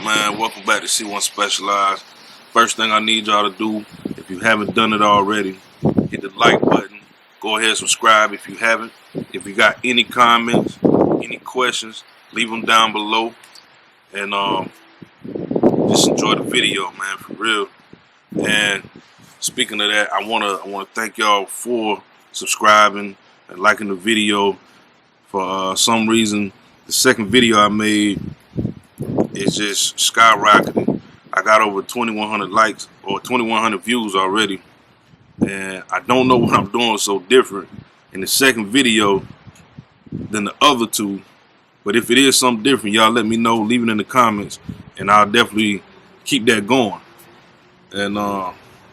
up, man? Welcome back to C1 Specialized. First thing I need y'all to do, if you haven't done it already, hit the like button. Go ahead and subscribe if you haven't. If you got any comments, any questions, leave them down below. And just enjoy the video, man, for real. And speaking of that, I wanna thank y'all for subscribing and liking the video. For some reason, the second video I made is just skyrocketing. I got over 2,100 likes or 2,100 views already, and I don't know what I'm doing so different in the second video than the other two. But if it is something different, y'all let me know, leave it in the comments, and I'll definitely keep that going. And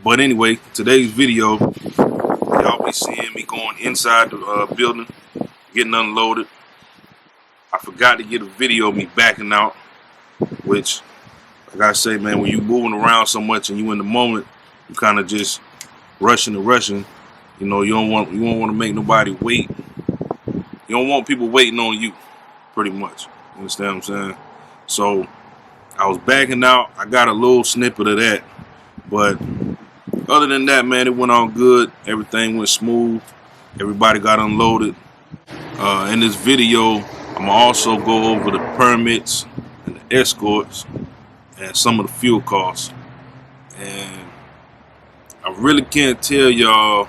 but anyway, today's video, y'all be seeing me going inside the building, getting unloaded. I forgot to get a video of me backing out, which, like I say, man, when you moving around so much and you in the moment, you kind of just rushing. You know, you don't want to make nobody wait. You don't want people waiting on you, pretty much. You understand what I'm saying? So I was backing out. I got a little snippet of that, but other than that, man, it went on good. Everything went smooth. Everybody got unloaded. In this video, I'm gonna also go over the permits and the escorts and some of the fuel costs. And I really can't tell y'all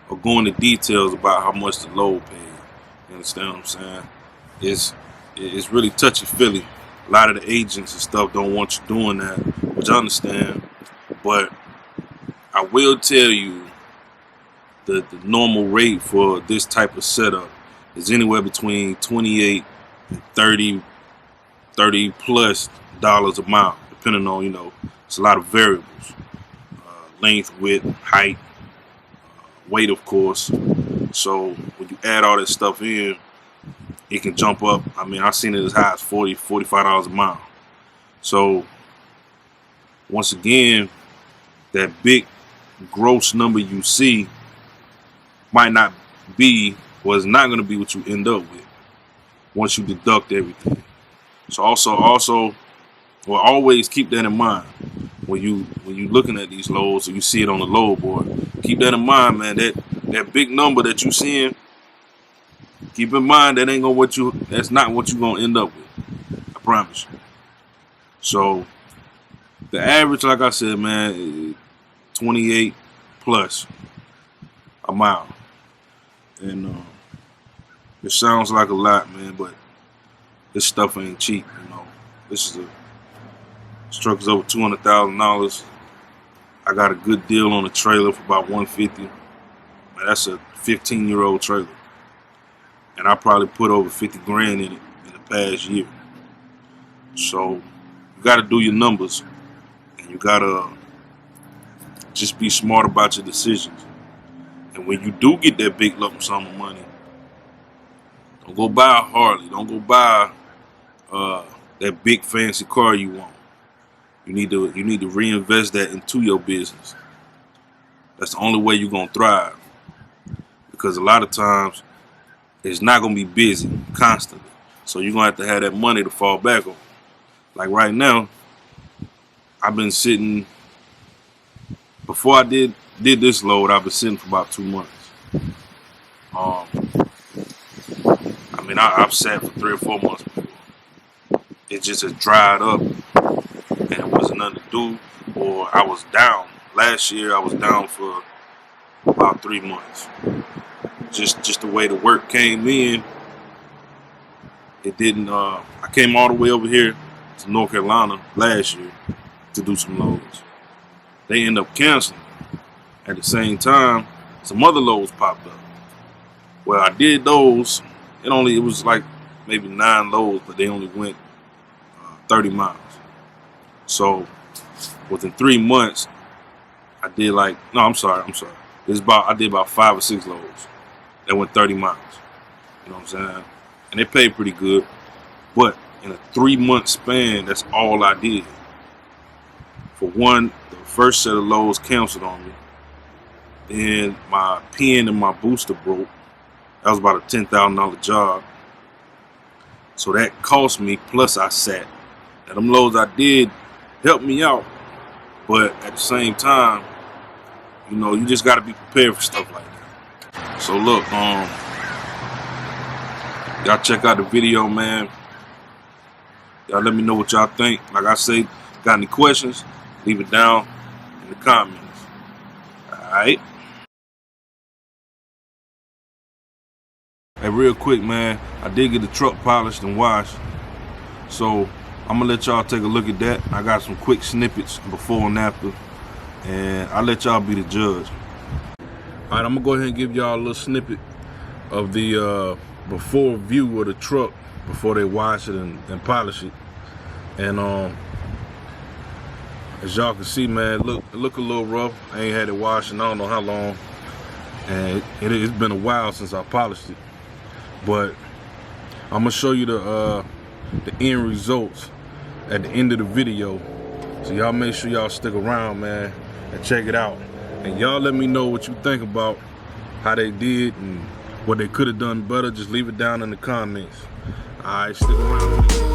or go into details about how much the load paid. You understand what I'm saying? It's really touchy-feely. A lot of the agents and stuff don't want you doing that, which I understand. But I will tell you the normal rate for this type of setup is anywhere between $28 and $30 plus dollars a mile, depending on, you know, it's a lot of variables. Length, width, height, weight, of course. So when you add all that stuff in, it can jump up. I mean, I've seen it as high as $40, $45 a mile. So once again, that big gross number you see might not be, or is not going to be what you end up with once you deduct everything. So also, well, always keep that in mind when you looking at these loads or you see it on the load board. Keep that in mind, man. That big number that you seeing, keep in mind that's not what you gonna end up with. I promise you. So the average, like I said, man, 28 plus a mile. And it sounds like a lot, man, but this stuff ain't cheap, you know. This truck is over $200,000. I got a good deal on a trailer for about $150. Man, that's a 15-year-old trailer, and I probably put over 50 grand in it in the past year. So you got to do your numbers, and you got to just be smart about your decisions. And when you do get that big lump sum of money, don't go buy a Harley. Don't go buy that big fancy car you want. You need to reinvest that into your business. That's the only way you're gonna thrive. Because a lot of times it's not gonna be busy constantly. So you're gonna have that money to fall back on. Like right now, I've been sitting. Before I did this load, I've been sitting for about 2 months. I mean, I've sat for 3 or 4 months before. It just has dried up, and it wasn't nothing to do, or I was down. Last year, I was down for about 3 months. Just the way the work came in, it didn't. I came all the way over here to North Carolina last year to do some loads. They end up canceling. At the same time, some other loads popped up. Well, I did those. It was like maybe 9 loads, but they only went 30 miles. So within 3 months, I did I did about 5 or 6 loads that went 30 miles. You know what I'm saying? And they paid pretty good. But in a 3-month span, that's all I did. For one, the first set of loads canceled on me. Then my pin and my booster broke. That was about a $10,000 job. So that cost me, plus I sat And them loads I did help me out, but at the same time, you know, you just got to be prepared for stuff like that. So look, y'all check out the video, man. Y'all let me know what y'all think. Like I say, got any questions, leave it down in the comments. Alright? Hey, real quick, man, I did get the truck polished and washed, so I'm gonna let y'all take a look at that. I got some quick snippets before and after, and I'll let y'all be the judge. Alright, I'm gonna go ahead and give y'all a little snippet of the before view of the truck before they wash it and polish it. And as y'all can see, man, it look a little rough. I ain't had it washed in I don't know how long, and it's been a while since I polished it. But I'm gonna show you the end results at the end of the video, so y'all make sure y'all stick around, man, and check it out. And y'all let me know what you think about how they did and what they could have done better. Just leave it down in the comments. Alright, stick around with me.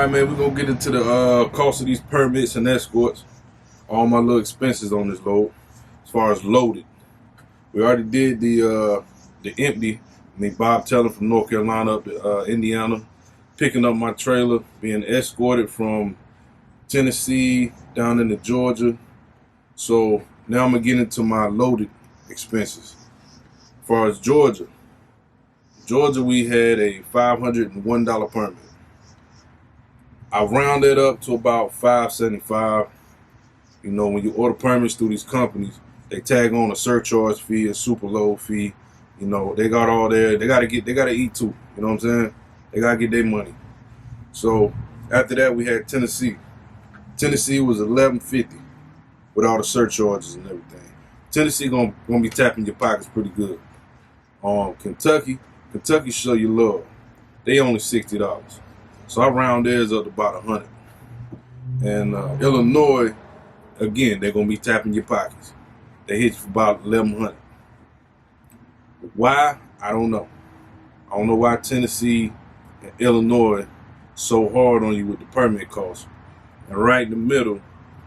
Alright, man, we're gonna get into the cost of these permits and escorts. All my little expenses on this load. As far as loaded, we already did the empty. Me, Bob Teller from North Carolina up to Indiana, picking up my trailer, being escorted from Tennessee down into Georgia. So now I'm gonna get into my loaded expenses. As far as Georgia, we had a $501 permit. I rounded up to about $575. You know, when you order permits through these companies, they tag on a surcharge fee, a super load fee. You know, they got all their, they gotta eat too. You know what I'm saying? They gotta get their money. So after that, we had Tennessee. Tennessee was $1150 with all the surcharges and everything. Tennessee gonna be tapping your pockets pretty good. Kentucky show you love. They only $60. So I round theirs up to about $100. And Illinois, again, they're gonna be tapping your pockets. They hit you for about $1,100. Why? I don't know. I don't know why Tennessee and Illinois so hard on you with the permit cost. And right in the middle,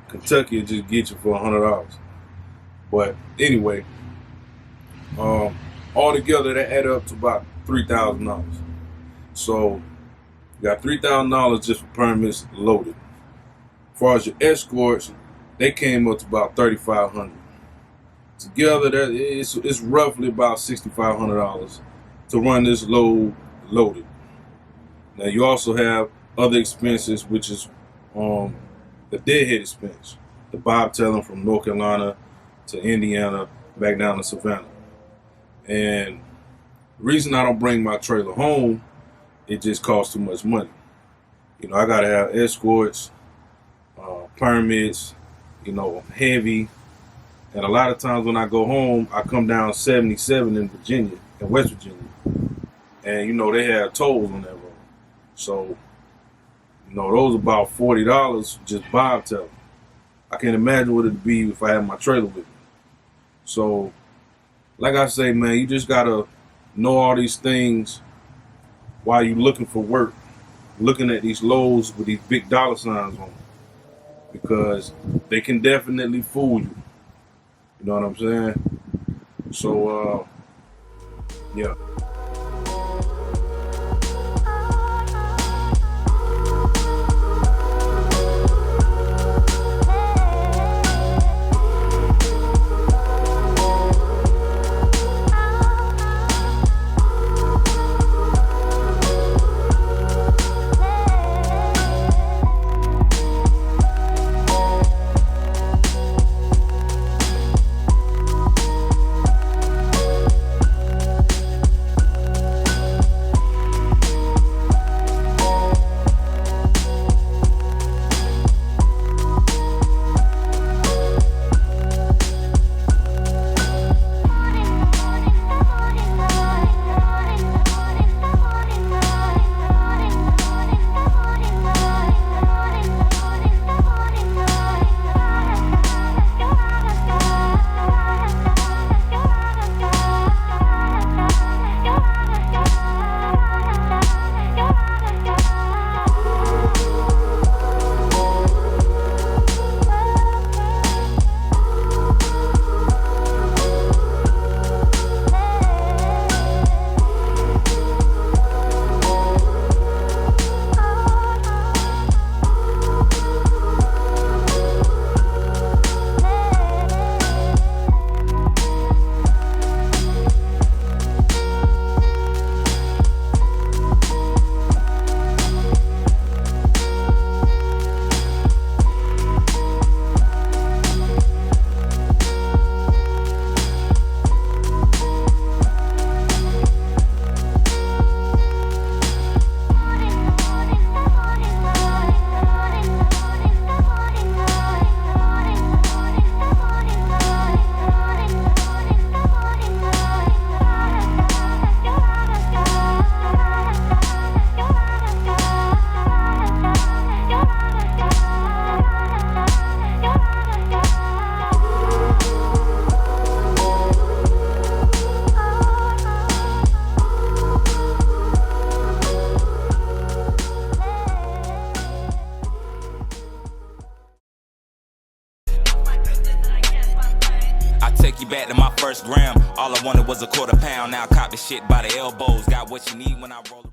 Kentucky will just get you for $100. But anyway, altogether that add up to about $3,000. So you got $3,000 just for permits loaded. As far as your escorts, they came up to about $3,500. Together, it's roughly about $6,500 to run this load loaded. Now you also have other expenses, which is the deadhead expense. The Bob Teller from North Carolina to Indiana, back down to Savannah. And the reason I don't bring my trailer home, it just costs too much money. You know, I gotta have escorts, permits, you know, heavy. And a lot of times when I go home, I come down 77 in Virginia, in West Virginia. And, you know, they have tolls on that road. So, you know, those are about $40 just Bob Teller. I can't imagine what it'd be if I had my trailer with me. So, like I say, man, you just gotta know all these things while you're looking for work, looking at these loads with these big dollar signs on them, because they can definitely fool you. You know what I'm saying? So, yeah. take you back to my first gram. All I wanted was a quarter pound. Now I cop the shit by the elbows. Got what you need when I roll.